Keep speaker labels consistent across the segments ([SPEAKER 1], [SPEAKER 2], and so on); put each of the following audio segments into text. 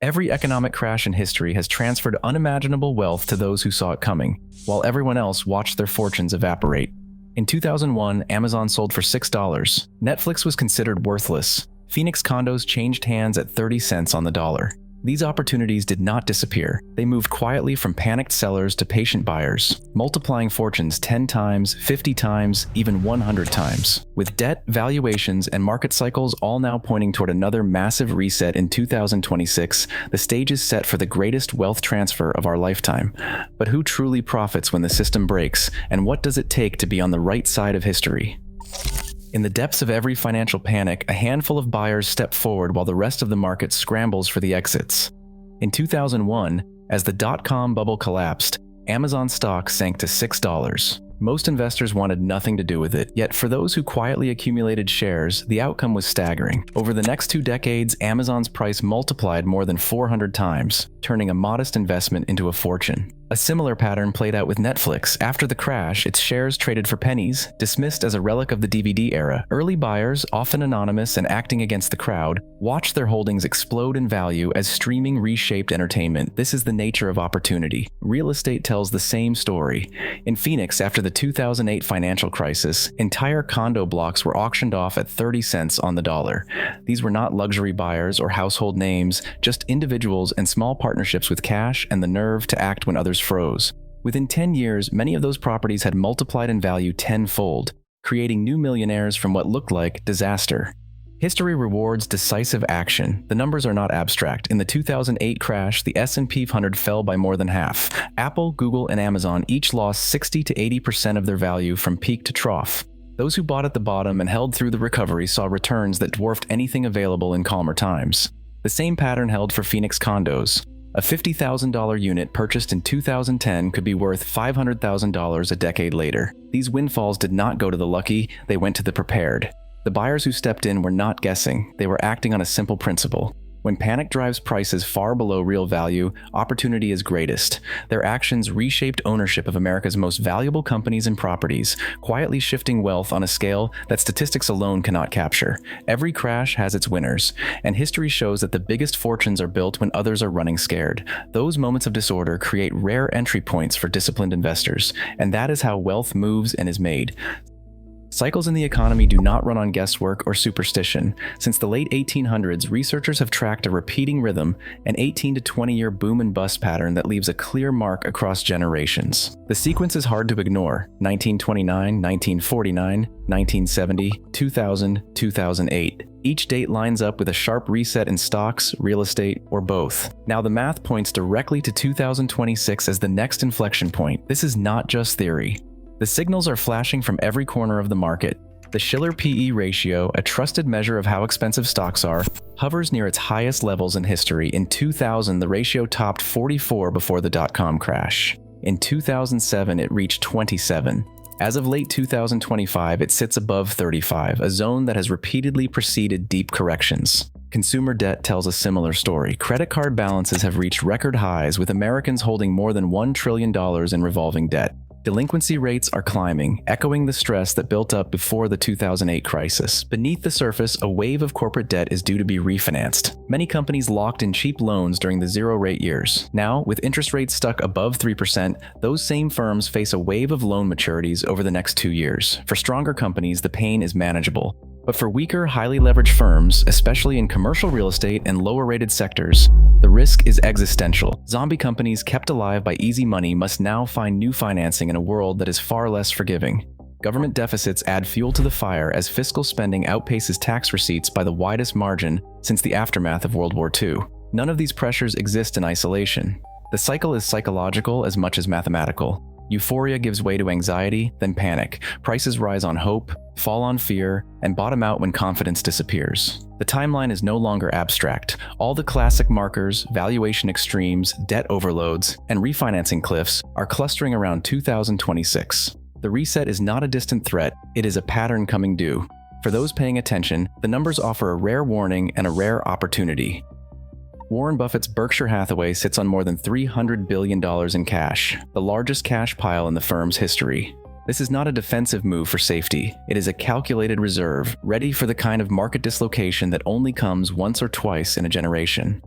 [SPEAKER 1] Every economic crash in history has transferred unimaginable wealth to those who saw it coming, while everyone else watched their fortunes evaporate. In 2001, Amazon sold for $6. Netflix was considered worthless. Phoenix condos changed hands at 30 cents on the dollar. These opportunities did not disappear. They moved quietly from panicked sellers to patient buyers, multiplying fortunes 10 times, 50 times, even 100 times. With debt, valuations, and market cycles all now pointing toward another massive reset in 2026, the stage is set for the greatest wealth transfer of our lifetime. But who truly profits when the system breaks, and what does it take to be on the right side of history? In the depths of every financial panic, a handful of buyers step forward while the rest of the market scrambles for the exits. In 2001, as the dot-com bubble collapsed, Amazon stock sank to $6. Most investors wanted nothing to do with it, yet for those who quietly accumulated shares, the outcome was staggering. Over the next 2 decades, Amazon's price multiplied more than 400 times, turning a modest investment into a fortune. A similar pattern played out with Netflix. After the crash, its shares traded for pennies, dismissed as a relic of the DVD era. Early buyers, often anonymous and acting against the crowd, watched their holdings explode in value as streaming reshaped entertainment. This is the nature of opportunity. Real estate tells the same story. In Phoenix, after the 2008 financial crisis, entire condo blocks were auctioned off at 30 cents on the dollar. These were not luxury buyers or household names, just individuals and small partnerships with cash and the nerve to act when others froze. Within 10 years, many of those properties had multiplied in value tenfold, creating new millionaires from what looked like disaster. History rewards decisive action. The numbers are not abstract. In the 2008 crash, the S&P 500 fell by more than half. Apple, Google, and Amazon each lost 60 to 80% of their value from peak to trough. Those who bought at the bottom and held through the recovery saw returns that dwarfed anything available in calmer times. The same pattern held for Phoenix condos. A $50,000 unit purchased in 2010 could be worth $500,000 a decade later. These windfalls did not go to the lucky, they went to the prepared. The buyers who stepped in were not guessing, they were acting on a simple principle. When panic drives prices far below real value, opportunity is greatest. Their actions reshaped ownership of America's most valuable companies and properties, quietly shifting wealth on a scale that statistics alone cannot capture. Every crash has its winners, and history shows that the biggest fortunes are built when others are running scared. Those moments of disorder create rare entry points for disciplined investors, and that is how wealth moves and is made. Cycles in the economy do not run on guesswork or superstition. Since the late 1800s, researchers have tracked a repeating rhythm, an 18 to 20-year boom and bust pattern that leaves a clear mark across generations. The sequence is hard to ignore: 1929, 1949, 1970, 2000, 2008. Each date lines up with a sharp reset in stocks, real estate, or both. Now the math points directly to 2026 as the next inflection point. This is not just theory. The signals are flashing from every corner of the market. The Shiller PE ratio, a trusted measure of how expensive stocks are, hovers near its highest levels in history. In 2000, the ratio topped 44 before the dot-com crash. In 2007, it reached 27. As of late 2025, it sits above 35, a zone that has repeatedly preceded deep corrections. Consumer debt tells a similar story. Credit card balances have reached record highs, with Americans holding more than $1 trillion in revolving debt. Delinquency rates are climbing, echoing the stress that built up before the 2008 crisis. Beneath the surface, a wave of corporate debt is due to be refinanced. Many companies locked in cheap loans during the zero-rate years. Now, with interest rates stuck above 3%, those same firms face a wave of loan maturities over the next 2 years. For stronger companies, the pain is manageable. But for weaker, highly leveraged firms, especially in commercial real estate and lower-rated sectors, the risk is existential. Zombie companies kept alive by easy money must now find new financing in a world that is far less forgiving. Government deficits add fuel to the fire as fiscal spending outpaces tax receipts by the widest margin since the aftermath of World War II. None of these pressures exist in isolation. The cycle is psychological as much as mathematical. Euphoria gives way to anxiety, then panic. Prices rise on hope, fall on fear, and bottom out when confidence disappears. The timeline is no longer abstract. All the classic markers, valuation extremes, debt overloads, and refinancing cliffs are clustering around 2026. The reset is not a distant threat, it is a pattern coming due. For those paying attention, the numbers offer a rare warning and a rare opportunity. Warren Buffett's Berkshire Hathaway sits on more than $300 billion in cash, the largest cash pile in the firm's history. This is not a defensive move for safety. It is a calculated reserve, ready for the kind of market dislocation that only comes once or twice in a generation.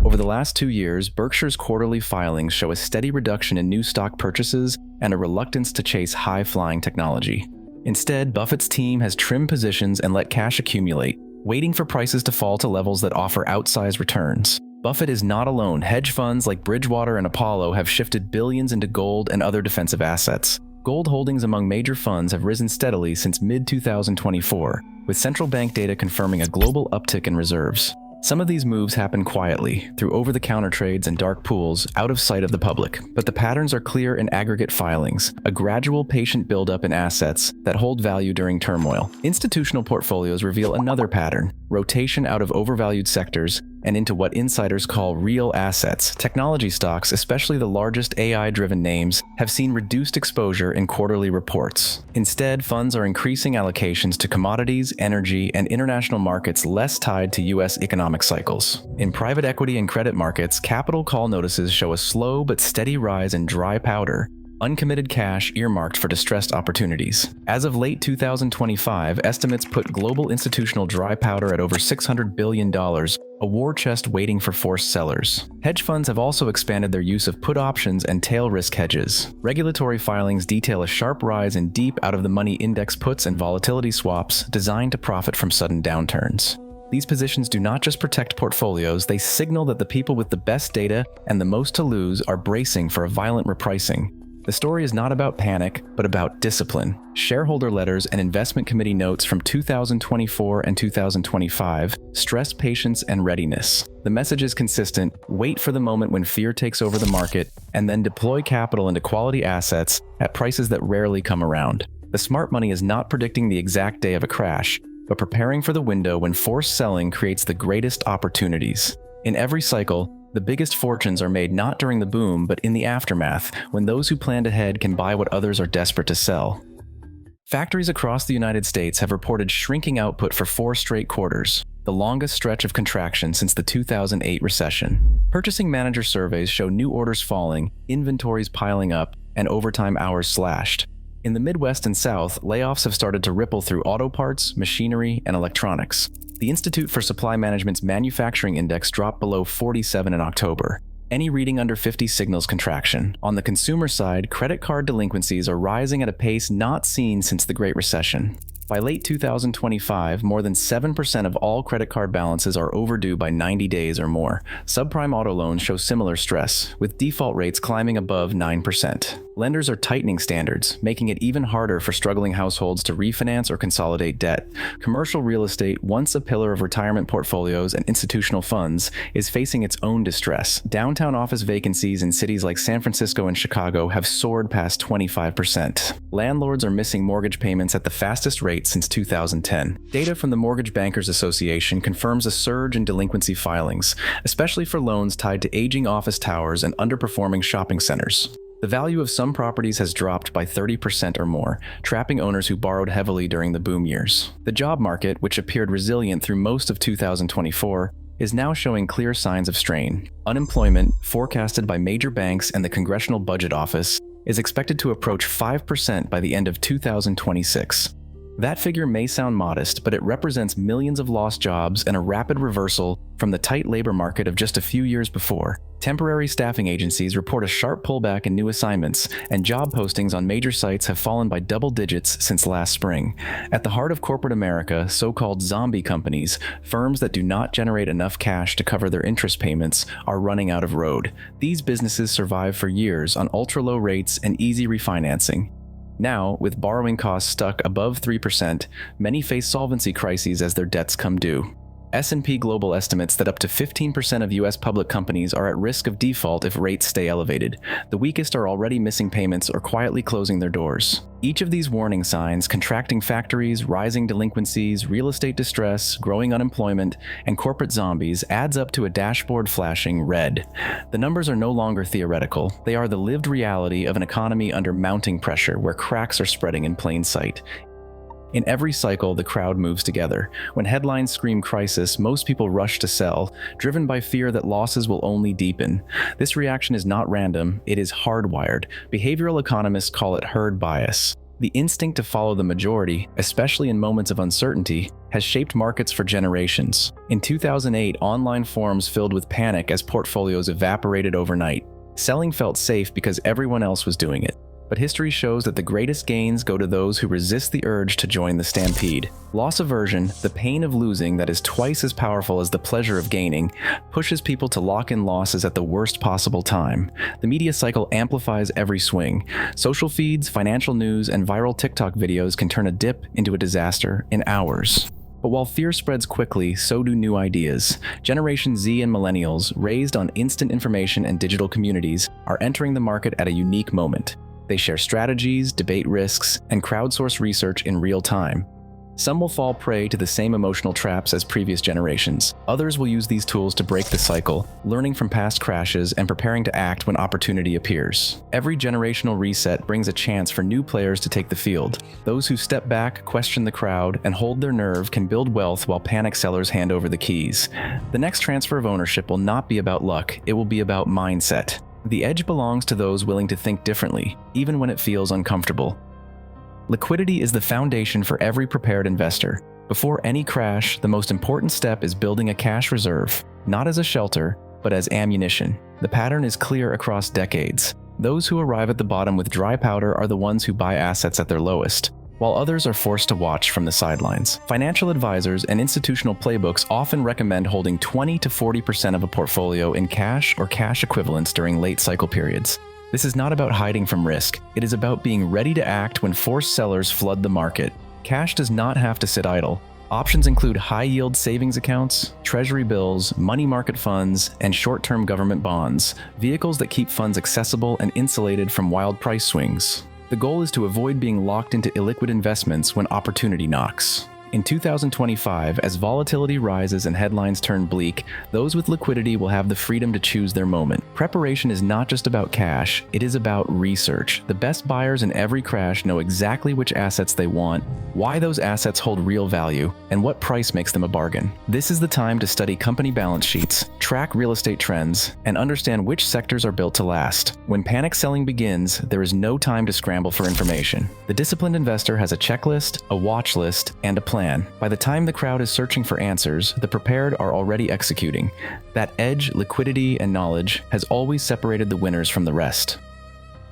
[SPEAKER 1] Over Over the last 2 years, Berkshire's quarterly filings show a steady reduction in new stock purchases and a reluctance to chase high-flying technology. Instead, Buffett's team has trimmed positions and let cash accumulate, waiting for prices to fall to levels that offer outsized returns. Buffett is not alone. Hedge funds like Bridgewater and Apollo have shifted billions into gold and other defensive assets. Gold holdings among major funds have risen steadily since mid-2024, with central bank data confirming a global uptick in reserves. Some of these moves happen quietly, through over-the-counter trades and dark pools, out of sight of the public. But the patterns are clear in aggregate filings, a gradual, patient buildup in assets that hold value during turmoil. Institutional portfolios reveal another pattern: rotation out of overvalued sectors and into what insiders call real assets. Technology stocks, especially the largest AI-driven names, have seen reduced exposure in quarterly reports. Instead, funds are increasing allocations to commodities, energy, and international markets less tied to U.S. economic cycles. In private equity and credit markets, capital call notices show a slow but steady rise in dry powder, uncommitted cash earmarked for distressed opportunities. As of late 2025, estimates put global institutional dry powder at over $600 billion, a war chest waiting for forced sellers. Hedge funds have also expanded their use of put options and tail risk hedges. Regulatory filings detail a sharp rise in deep out-of-the-money index puts and volatility swaps designed to profit from sudden downturns. These positions do not just protect portfolios, they signal that the people with the best data and the most to lose are bracing for a violent repricing. The story is not about panic, but about discipline. Shareholder letters and investment committee notes from 2024 and 2025 stress patience and readiness. The message is consistent: wait for the moment when fear takes over the market, and then deploy capital into quality assets at prices that rarely come around. The smart money is not predicting the exact day of a crash, but preparing for the window when forced selling creates the greatest opportunities. In every cycle, the biggest fortunes are made not during the boom, but in the aftermath, when those who planned ahead can buy what others are desperate to sell. Factories across the United States have reported shrinking output for 4 straight quarters, the longest stretch of contraction since the 2008 recession. Purchasing manager surveys show new orders falling, inventories piling up, and overtime hours slashed. In the Midwest and South, layoffs have started to ripple through auto parts, machinery, and electronics. The Institute for Supply Management's manufacturing index dropped below 47 in October. Any reading under 50 signals contraction. On the consumer side, credit card delinquencies are rising at a pace not seen since the Great Recession. By late 2025, more than 7% of all credit card balances are overdue by 90 days or more. Subprime auto loans show similar stress, with default rates climbing above 9%. Lenders are tightening standards, making it even harder for struggling households to refinance or consolidate debt. Commercial real estate, once a pillar of retirement portfolios and institutional funds, is facing its own distress. Downtown office vacancies in cities like San Francisco and Chicago have soared past 25%. Landlords are missing mortgage payments at the fastest rate since 2010. Data from the Mortgage Bankers Association confirms a surge in delinquency filings, especially for loans tied to aging office towers and underperforming shopping centers. The value of some properties has dropped by 30% or more, trapping owners who borrowed heavily during the boom years. The job market, which appeared resilient through most of 2024, is now showing clear signs of strain. Unemployment, forecasted by major banks and the Congressional Budget Office, is expected to approach 5% by the end of 2026. That figure may sound modest, but it represents millions of lost jobs and a rapid reversal from the tight labor market of just a few years before. Temporary staffing agencies report a sharp pullback in new assignments, and job postings on major sites have fallen by double digits since last spring. At the heart of corporate America, so-called zombie companies, firms that do not generate enough cash to cover their interest payments, are running out of road. These businesses survive for years on ultra-low rates and easy refinancing. Now, with borrowing costs stuck above 3%, many face solvency crises as their debts come due. S&P Global estimates that up to 15% of U.S. public companies are at risk of default if rates stay elevated. The weakest are already missing payments or quietly closing their doors. Each of these warning signs, contracting factories, rising delinquencies, real estate distress, growing unemployment, and corporate zombies, adds up to a dashboard flashing red. The numbers are no longer theoretical. They are the lived reality of an economy under mounting pressure where cracks are spreading in plain sight. In every cycle, the crowd moves together. When headlines scream crisis, most people rush to sell, driven by fear that losses will only deepen. This reaction is not random, it is hardwired. Behavioral economists call it herd bias. The instinct to follow the majority, especially in moments of uncertainty, has shaped markets for generations. In 2008, online forums filled with panic as portfolios evaporated overnight. Selling felt safe because everyone else was doing it. But history shows that the greatest gains go to those who resist the urge to join the stampede. Loss aversion, the pain of losing that is twice as powerful as the pleasure of gaining, pushes people to lock in losses at the worst possible time. The media cycle amplifies every swing. Social feeds, financial news, and viral TikTok videos can turn a dip into a disaster in hours. But while fear spreads quickly, so do new ideas. Generation Z and millennials, raised on instant information and digital communities, are entering the market at a unique moment. They share strategies, debate risks, and crowdsource research in real time. Some will fall prey to the same emotional traps as previous generations. Others will use these tools to break the cycle, learning from past crashes and preparing to act when opportunity appears. Every generational reset brings a chance for new players to take the field. Those who step back, question the crowd, and hold their nerve can build wealth while panic sellers hand over the keys. The next transfer of ownership will not be about luck, it will be about mindset. The edge belongs to those willing to think differently, even when it feels uncomfortable. Liquidity is the foundation for every prepared investor. Before any crash, the most important step is building a cash reserve, not as a shelter, but as ammunition. The pattern is clear across decades. Those who arrive at the bottom with dry powder are the ones who buy assets at their lowest, while others are forced to watch from the sidelines. Financial advisors and institutional playbooks often recommend holding 20 to 40% of a portfolio in cash or cash equivalents during late cycle periods. This is not about hiding from risk. It is about being ready to act when forced sellers flood the market. Cash does not have to sit idle. Options include high-yield savings accounts, treasury bills, money market funds, and short-term government bonds, vehicles that keep funds accessible and insulated from wild price swings. The goal is to avoid being locked into illiquid investments when opportunity knocks. In 2025, as volatility rises and headlines turn bleak, those with liquidity will have the freedom to choose their moment. Preparation is not just about cash, it is about research. The best buyers in every crash know exactly which assets they want, why those assets hold real value, and what price makes them a bargain. This is the time to study company balance sheets, track real estate trends, and understand which sectors are built to last. When panic selling begins, there is no time to scramble for information. The disciplined investor has a checklist, a watch list, and a plan. By the time the crowd is searching for answers, the prepared are already executing. That edge, liquidity, and knowledge has always separated the winners from the rest.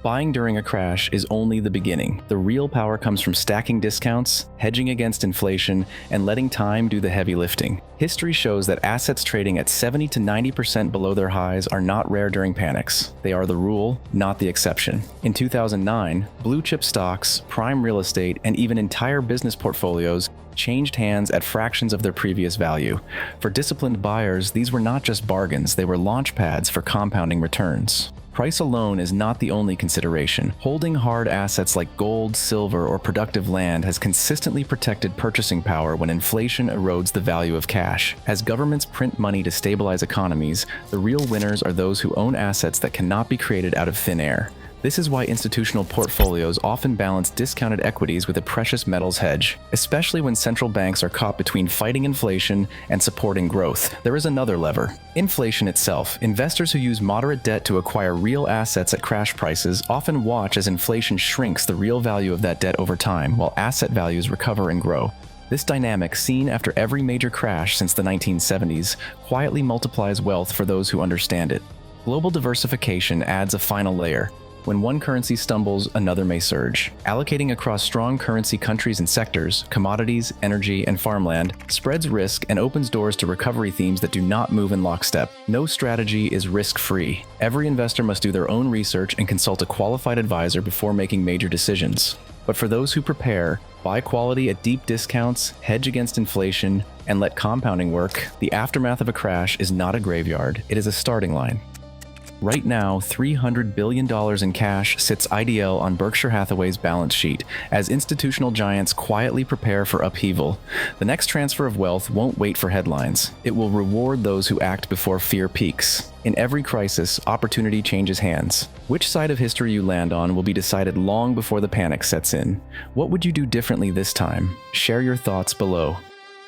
[SPEAKER 1] Buying during a crash is only the beginning. The real power comes from stacking discounts, hedging against inflation, and letting time do the heavy lifting. History shows that assets trading at 70 to 90% below their highs are not rare during panics. They are the rule, not the exception. In 2009, blue-chip stocks, prime real estate, and even entire business portfolios changed hands at fractions of their previous value. For disciplined buyers, these were not just bargains, they were launch pads for compounding returns. Price alone is not the only consideration. Holding hard assets like gold, silver, or productive land has consistently protected purchasing power when inflation erodes the value of cash. As governments print money to stabilize economies, the real winners are those who own assets that cannot be created out of thin air. This is why institutional portfolios often balance discounted equities with a precious metals hedge, especially when central banks are caught between fighting inflation and supporting growth. There is another lever: inflation itself. Investors who use moderate debt to acquire real assets at crash prices often watch as inflation shrinks the real value of that debt over time, while asset values recover and grow. This dynamic, seen after every major crash since the 1970s, quietly multiplies wealth for those who understand it. Global diversification adds a final layer. When one currency stumbles, another may surge. Allocating across strong currency countries and sectors, commodities, energy, and farmland, spreads risk and opens doors to recovery themes that do not move in lockstep. No strategy is risk-free. Every investor must do their own research and consult a qualified advisor before making major decisions. But for those who prepare, buy quality at deep discounts, hedge against inflation, and let compounding work, the aftermath of a crash is not a graveyard, it is a starting line. Right now, $300 billion in cash sits IDL on Berkshire Hathaway's balance sheet, as institutional giants quietly prepare for upheaval. The next transfer of wealth won't wait for headlines. It will reward those who act before fear peaks. In every crisis, opportunity changes hands. Which side of history you land on will be decided long before the panic sets in. What would you do differently this time? Share your thoughts below.